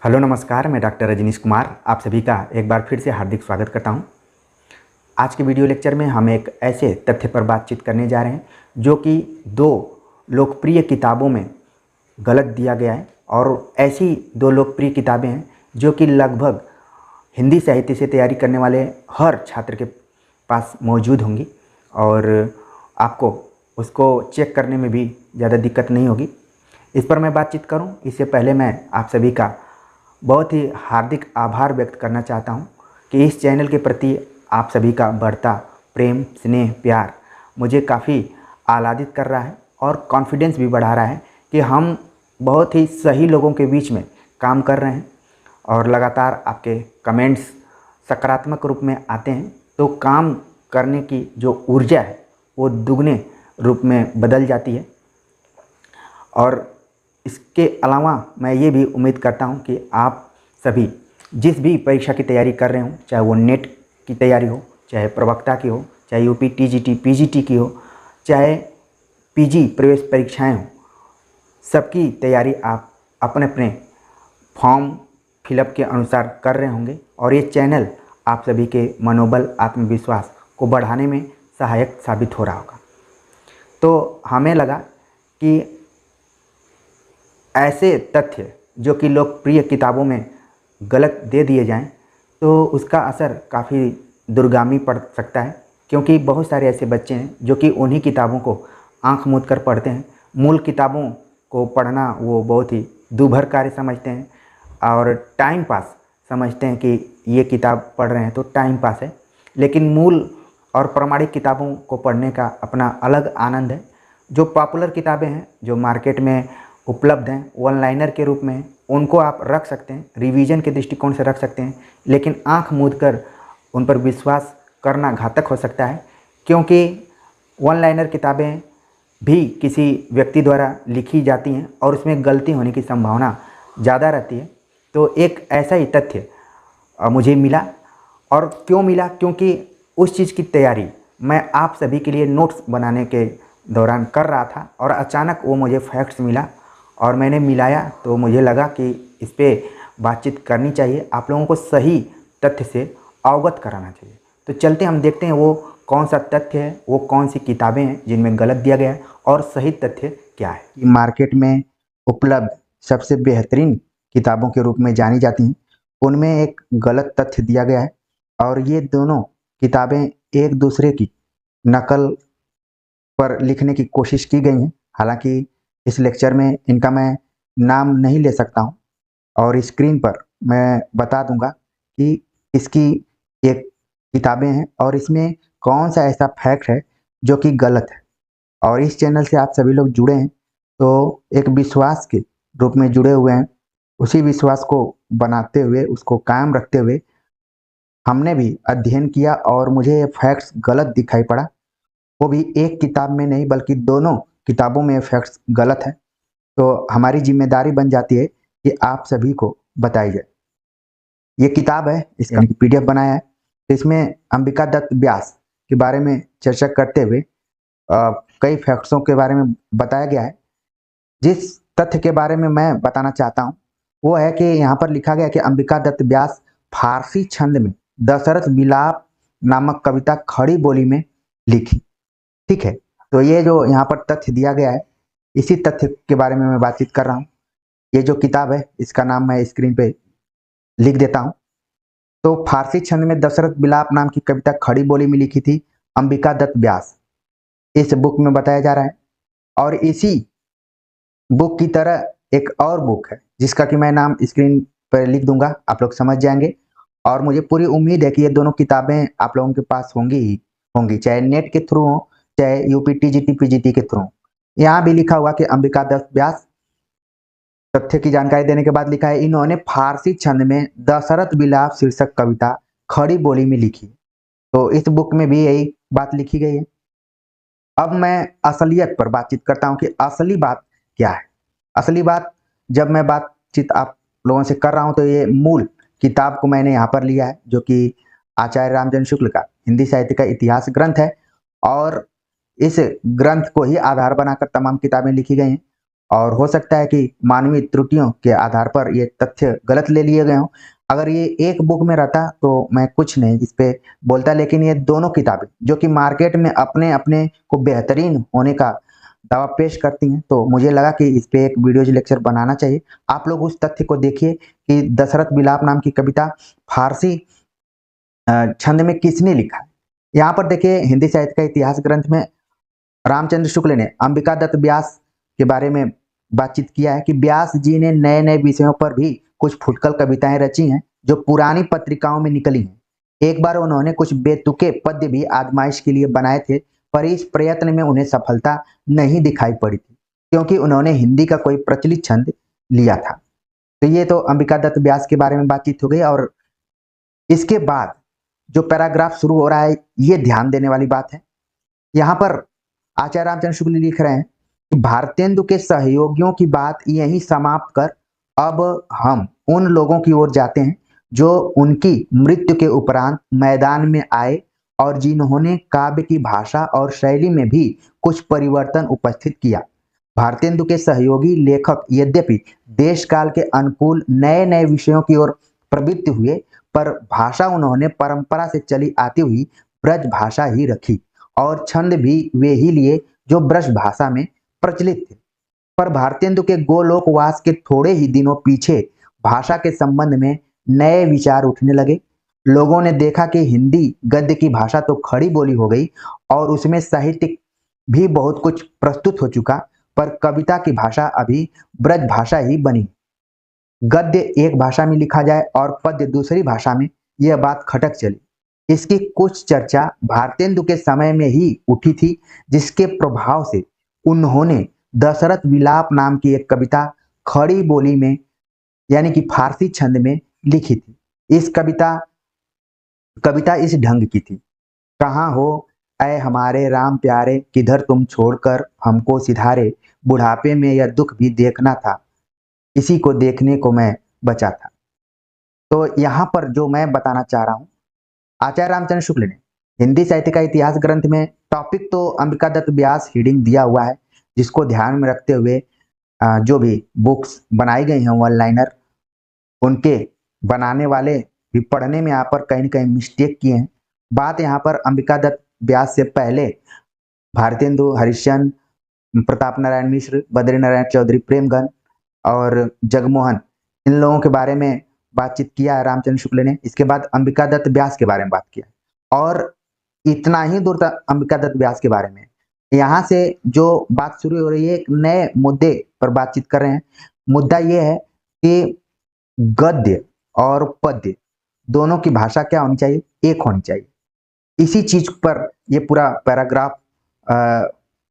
Hello नमस्कार, मैं doctor Rajneesh Kumar आप सभी का एक बार फिर से हार्दिक स्वागत करता हूं। आज के वीडियो लेक्चर में हम एक ऐसे तथ्य पर बातचीत करने जा रहे हैं जो कि दो लोकप्रिय किताबों में गलत दिया गया है और ऐसी दो लोकप्रिय किताबें हैं जो कि लगभग हिंदी साहित्य से तैयारी करने वाले हर छात्र के पास मौजूद होंगी और आपको उसको चेक करने में भी ज़्यादा दिक्कत नहीं होगी। इस पर मैं बातचीत करूं इससे पहले मैं आप सभी का बहुत ही हार्दिक आभार व्यक्त करना चाहता हूं कि इस चैनल के प्रति आप सभी का बढ़ता प्रेम, स्नेह, प्यार मुझे काफ़ी आह्लादित कर रहा है और कॉन्फिडेंस भी बढ़ा रहा है कि हम बहुत ही सही लोगों के बीच में काम कर रहे हैं और लगातार आपके कमेंट्स सकारात्मक रूप में आते हैं तो काम करने की जो ऊर्जा है वो दुगने रूप में बदल जाती है। और इसके अलावा मैं ये भी उम्मीद करता हूँ कि आप सभी जिस भी परीक्षा की तैयारी कर रहे हो, चाहे वो नेट की तैयारी हो, चाहे प्रवक्ता की हो, चाहे यूपी टीजीटी पीजीटी की हो, चाहे पीजी प्रवेश परीक्षाएं हो, सबकी तैयारी आप अपने अपने फॉर्म फिलअप के अनुसार कर रहे होंगे और ये चैनल आप सभी के मनोबल, आत्मविश्वास को बढ़ाने में सहायक साबित हो रहा होगा। तो हमें लगा कि ऐसे तथ्य जो कि लोकप्रिय किताबों में गलत दे दिए जाएं तो उसका असर काफ़ी दूरगामी पड़ सकता है, क्योंकि बहुत सारे ऐसे बच्चे हैं जो कि उन्हीं किताबों को आंख मूंद कर पढ़ते हैं। मूल किताबों को पढ़ना वो बहुत ही दूभर कार्य समझते हैं और टाइम पास समझते हैं कि ये किताब पढ़ रहे हैं तो टाइम पास है, लेकिन मूल और प्रामाणिक किताबों को पढ़ने का अपना अलग आनंद है। जो पॉपुलर किताबें हैं जो मार्केट में उपलब्ध हैं वन लाइनर के रूप में, उनको आप रख सकते हैं, रिवीजन के दृष्टिकोण से रख सकते हैं, लेकिन आंख मूंद कर उन पर विश्वास करना घातक हो सकता है, क्योंकि वन लाइनर किताबें भी किसी व्यक्ति द्वारा लिखी जाती हैं और उसमें गलती होने की संभावना ज़्यादा रहती है। तो एक ऐसा ही तथ्य मुझे मिला। और क्यों मिला? क्योंकि उस चीज़ की तैयारी मैं आप सभी के लिए नोट्स बनाने के दौरान कर रहा था और अचानक वो मुझे फैक्ट्स मिला और मैंने मिलाया तो मुझे लगा कि इस पर बातचीत करनी चाहिए, आप लोगों को सही तथ्य से अवगत कराना चाहिए। तो चलते हम देखते हैं वो कौन सा तथ्य है, वो कौन सी किताबें हैं जिनमें गलत दिया गया है और सही तथ्य क्या है। मार्केट में उपलब्ध सबसे बेहतरीन किताबों के रूप में जानी जाती हैं, उनमें एक गलत तथ्य दिया गया है और ये दोनों किताबें एक दूसरे की नकल पर लिखने की कोशिश की गई हैं। हालांकि इस लेक्चर में इनका मैं नाम नहीं ले सकता हूं और स्क्रीन पर मैं बता दूंगा कि इसकी एक किताबें हैं और इसमें कौन सा ऐसा फैक्ट है जो कि गलत है। और इस चैनल से आप सभी लोग जुड़े हैं तो एक विश्वास के रूप में जुड़े हुए हैं। उसी विश्वास को बनाते हुए, उसको कायम रखते हुए हमने भी अध्ययन किया और मुझे ये फैक्ट्स गलत दिखाई पड़ा, वो भी एक किताब में नहीं बल्कि दोनों किताबों में फैक्ट्स गलत है। तो हमारी जिम्मेदारी बन जाती है कि आप सभी को बताई जाए। ये किताब है, इसका पीडीएफ बनाया है, तो इसमें अंबिका दत्त व्यास के बारे में चर्चा करते हुए कई फैक्ट्सों के बारे में बताया गया है। जिस तथ्य के बारे में मैं बताना चाहता हूँ वो है कि यहाँ पर लिखा गया कि अंबिका दत्त व्यास फारसी छंद में दशरथ विलाप नामक कविता खड़ी बोली में लिखी। ठीक है, तो ये जो यहाँ पर तथ्य दिया गया है इसी तथ्य के बारे में मैं बातचीत कर रहा हूँ। ये जो किताब है इसका नाम मैं स्क्रीन पे लिख देता हूँ। तो फारसी छंद में दशरथ विलाप नाम की कविता खड़ी बोली में लिखी थी अंबिका दत्त व्यास, इस बुक में बताया जा रहा है। और इसी बुक की तरह एक और बुक है जिसका कि मैं नाम स्क्रीन पर लिख दूंगा, आप लोग समझ जाएंगे। और मुझे पूरी उम्मीद है कि ये दोनों किताबें आप लोगों के पास होंगी ही होंगी, चाहे नेट के थ्रू हो चाहे यूपी टीजीटी पीजीटी के थ्रू। यहाँ भी लिखा हुआ कि अंबिका दत्त व्यास, तथ्य की जानकारी देने के बाद लिखा है इन्होंने फारसी छंद में दशरथ विलाप शीर्षक कविता खड़ी बोली में लिखी। तो इस बुक में भी यही बात लिखी गई है। अब मैं असलियत पर बातचीत करता हूँ कि असली बात क्या है। असली बात, जब मैं बातचीत आप लोगों से कर रहा हूँ तो ये मूल किताब को मैंने यहाँ पर लिया है जो कि आचार्य रामचंद्र शुक्ल का हिंदी साहित्य का इतिहास ग्रंथ है और इस ग्रंथ को ही आधार बनाकर तमाम किताबें लिखी गई हैं। और हो सकता है कि मानवीय त्रुटियों के आधार पर ये तथ्य गलत ले लिए गए हों। अगर ये एक बुक में रहता तो मैं कुछ नहीं इस पे बोलता, लेकिन ये दोनों किताबें जो कि मार्केट में अपने अपने को बेहतरीन होने का दावा पेश करती हैं, तो मुझे लगा कि इस पे एक वीडियोज लेक्चर बनाना चाहिए। आप लोग उस तथ्य को देखिए कि दशरथ विलाप नाम की कविता फारसी छंद में किसने लिखा है। यहाँ पर देखिए हिंदी साहित्य का इतिहास ग्रंथ में रामचंद्र शुक्ल ने अंबिका दत्त व्यास के बारे में बातचीत किया है कि व्यास जी ने नए नए विषयों पर भी कुछ फुटकल कविताएं रची हैं जो पुरानी पत्रिकाओं में निकली हैं। एक बार उन्होंने कुछ बेतुके पद्य भी आजमाइश के लिए बनाए थे, पर इस प्रयत्न में उन्हें सफलता नहीं दिखाई पड़ी थी क्योंकि उन्होंने हिंदी का कोई प्रचलित छंद लिया था। तो ये तो अंबिका दत्त व्यास के बारे में बातचीत हो गई। और इसके बाद जो पैराग्राफ शुरू हो रहा है ये ध्यान देने वाली बात है। यहाँ पर आचार्य रामचंद्र शुक्ल लिख रहे हैं कि भारतेंदु के सहयोगियों की बात यहीं समाप्त कर अब हम उन लोगों की ओर जाते हैं जो उनकी मृत्यु के उपरांत मैदान में आए और जिन्होंने काव्य की भाषा और शैली में भी कुछ परिवर्तन उपस्थित किया। भारतेंदु के सहयोगी लेखक यद्यपि देश काल के अनुकूल नए नए विषयों की ओर प्रवृत्त हुए, पर भाषा उन्होंने परंपरा से चली आती हुई ब्रज भाषा ही रखी और छंद भी वे ही लिए जो ब्रज भाषा में प्रचलित थे। पर भारतेंदु के गोलोकवास के थोड़े ही दिनों पीछे भाषा के संबंध में नए विचार उठने लगे। लोगों ने देखा कि हिंदी गद्य की भाषा तो खड़ी बोली हो गई और उसमें साहित्य भी बहुत कुछ प्रस्तुत हो चुका, पर कविता की भाषा अभी ब्रज भाषा ही बनी। गद्य एक भाषा में लिखा जाए और पद्य दूसरी भाषा में, यह बात खटक चली। इसकी कुछ चर्चा भारतेंदु के समय में ही उठी थी, जिसके प्रभाव से उन्होंने दशरथ विलाप नाम की एक कविता खड़ी बोली में यानी कि फारसी छंद में लिखी थी। इस कविता इस ढंग की थी। कहाँ हो ऐ हमारे राम प्यारे, किधर तुम छोड़कर हमको सिधारे, बुढ़ापे में यह दुख भी देखना था, इसी को देखने को मैं बचा था। तो यहाँ पर जो मैं बताना चाह रहा हूँ, आचार्य रामचंद्र शुक्ल ने हिंदी साहित्य का इतिहास ग्रंथ में टॉपिक तो अंबिका दत्त व्यास हीडिंग दिया हुआ है, जिसको ध्यान में रखते हुए जो भी बुक्स बनाई गई हैं वन लाइनर, उनके बनाने वाले भी पढ़ने में यहाँ पर कहीं न कहीं मिस्टेक किए हैं। बात यहाँ पर अंबिका दत्त व्यास से पहले भारतेंदु, हरिश्चंद्र, प्रताप नारायण मिश्र, बद्री नारायण चौधरी, प्रेमगन और जगमोहन, इन लोगों के बारे में बातचीत किया है रामचंद्र शुक्ल ने। इसके बाद अंबिका दत्त व्यास के बारे में बात किया और इतना ही दूर तक अंबिका दत्त व्यास के बारे में। यहाँ से जो बात शुरू हो रही है एक नए मुद्दे पर बातचीत कर रहे हैं। मुद्दा ये है कि गद्य और पद्य दोनों की भाषा क्या होनी चाहिए, एक होनी चाहिए। इसी चीज पर ये पूरा पैराग्राफ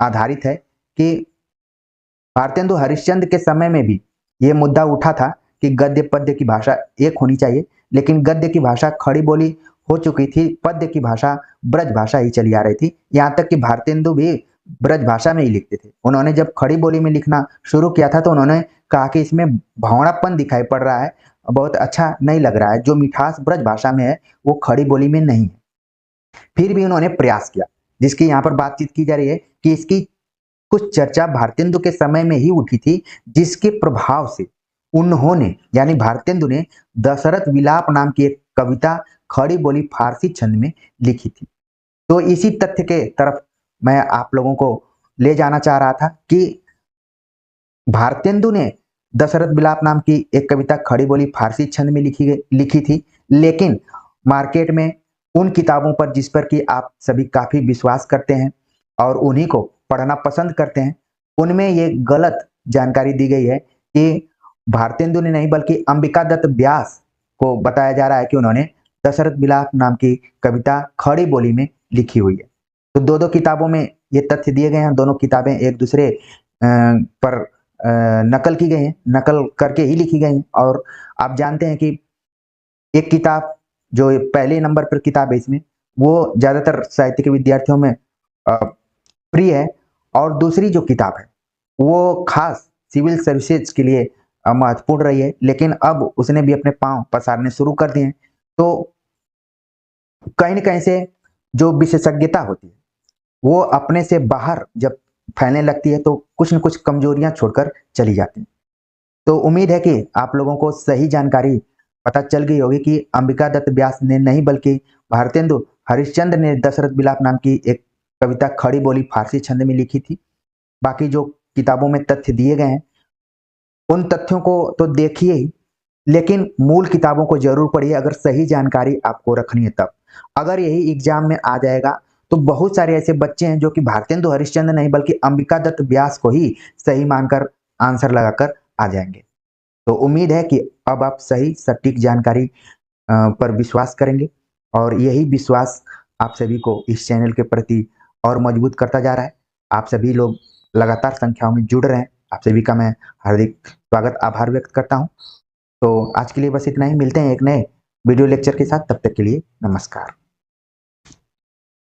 आधारित है कि भारतेंदु हरिश्चंद्र के समय में भी ये मुद्दा उठा था कि गद्य पद्य की भाषा एक होनी चाहिए, लेकिन गद्य की भाषा खड़ी बोली हो चुकी थी, पद्य की भाषा ब्रज भाषा ही चली आ रही थी। यहाँ तक कि भारतेंदु भी ब्रज भाषा में ही लिखते थे। उन्होंने जब खड़ी बोली में लिखना शुरू किया था तो उन्होंने कहा कि इसमें भावनापन दिखाई पड़ रहा है, बहुत अच्छा नहीं लग रहा है, जो मिठास ब्रज भाषा में है वो खड़ी बोली में नहीं है। फिर भी उन्होंने प्रयास किया, जिसकी यहाँ पर बातचीत की जा रही है कि इसकी कुछ चर्चा भारतेंदु के समय में ही उठी थी, जिसके प्रभाव से उन्होंने यानी भारतेंदु ने दशरथ विलाप नाम की एक कविता खड़ी बोली फारसी छंद में लिखी थी। तो इसी तथ्य के तरफ मैं आप लोगों को ले जाना चाह रहा था कि भारतेंदु ने दशरथ विलाप नाम की एक कविता खड़ी बोली फारसी छंद में लिखी थी, लेकिन मार्केट में उन किताबों पर जिस पर कि आप सभी काफी विश्वास करते हैं और उन्हीं को पढ़ना पसंद करते हैं, उनमें ये गलत जानकारी दी गई है कि भारतेंदु ने नहीं बल्कि अंबिका दत्त व्यास को बताया जा रहा है कि उन्होंने दशरथ विलाप नाम की कविता खड़ी बोली में लिखी हुई है। तो दो किताबों में ये तथ्य दिए गए हैं, दोनों किताबें एक दूसरे पर नकल की गई हैं, नकल करके ही लिखी गई हैं। और आप जानते हैं कि एक किताब जो पहले नंबर पर किताब है इसमें, वो ज्यादातर साहित्य के विद्यार्थियों में प्रिय है, और दूसरी जो किताब है वो खास सिविल सर्विसेज के लिए महत्वपूर्ण रही है, लेकिन अब उसने भी अपने पांव पसारने शुरू कर दिए हैं। तो कहीं न कहीं से जो विशेषज्ञता होती है वो अपने से बाहर जब फैलने लगती है तो कुछ न कुछ कमजोरियां छोड़कर चली जाती हैं। तो उम्मीद है कि आप लोगों को सही जानकारी पता चल गई होगी कि अंबिका दत्त व्यास ने नहीं बल्कि भारतेंदु हरिश्चंद्र ने दशरथ विलाप नाम की एक कविता खड़ी बोली फारसी छंद में लिखी थी। बाकी जो किताबों में तथ्य दिए गए हैं उन तथ्यों को तो देखिए ही, लेकिन मूल किताबों को जरूर पढ़िए अगर सही जानकारी आपको रखनी है तब। अगर यही एग्जाम में आ जाएगा तो बहुत सारे ऐसे बच्चे हैं जो कि भारतेंदु हरिश्चंद्र नहीं बल्कि अंबिका दत्त व्यास को ही सही मानकर आंसर लगाकर आ जाएंगे। तो उम्मीद है कि अब आप सही सटीक जानकारी पर विश्वास करेंगे और यही विश्वास आप सभी को इस चैनल के प्रति और मजबूत करता जा रहा है। आप सभी लोग लगातार संख्याओं में जुड़ रहे हैं, आप सभी का मैं हार्दिक स्वागत आभार व्यक्त करता हूं। तो आज के लिए बस इतना ही, मिलते हैं एक नए वीडियो लेक्चर के साथ, तब तक के लिए नमस्कार।